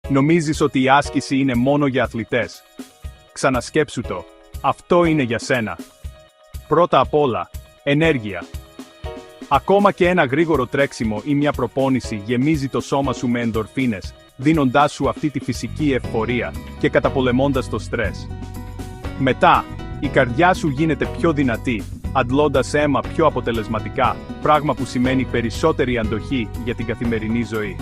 Νομίζεις ότι η άσκηση είναι μόνο για αθλητές. Ξανασκέψου το. Αυτό είναι για σένα. Πρώτα απ' όλα, ενέργεια. Ακόμα και ένα γρήγορο τρέξιμο ή μια προπόνηση γεμίζει το σώμα σου με ενδορφίνες, δίνοντάς σου αυτή τη φυσική ευφορία και καταπολεμώντας το στρες. Μετά, η καρδιά σου γίνεται πιο δυνατή, αντλώντας αίμα πιο αποτελεσματικά, πράγμα που σημαίνει περισσότερη αντοχή για την καθημερινή ζωή.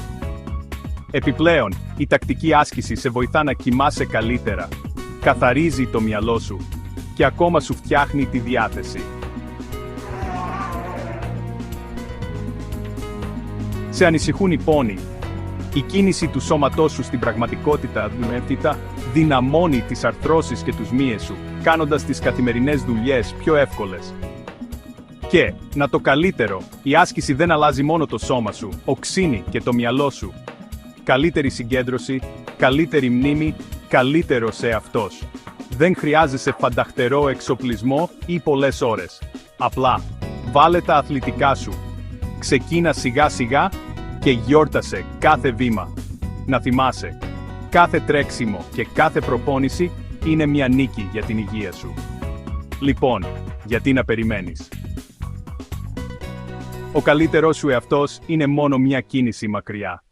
Επιπλέον, η τακτική άσκηση σε βοηθά να κοιμάσαι καλύτερα, καθαρίζει το μυαλό σου και ακόμα σου φτιάχνει τη διάθεση. Σε ανησυχούν οι πόνοι. Η κίνηση του σώματός σου στην πραγματικότητα δυναμώνει τις αρθρώσεις και τους μύες σου, κάνοντας τις καθημερινές δουλειές πιο εύκολες. Και, να το καλύτερο, η άσκηση δεν αλλάζει μόνο το σώμα σου, οξύνει και το μυαλό σου. Καλύτερη συγκέντρωση, καλύτερη μνήμη, καλύτερος εαυτός. Δεν χρειάζεσαι φανταχτερό εξοπλισμό ή πολλές ώρες. Απλά, βάλε τα αθλητικά σου. Ξεκίνα σιγά σιγά και γιόρτασε κάθε βήμα. Να θυμάσαι, κάθε τρέξιμο και κάθε προπόνηση είναι μια νίκη για την υγεία σου. Λοιπόν, γιατί να περιμένεις? Ο καλύτερός σου εαυτός είναι μόνο μια κίνηση μακριά.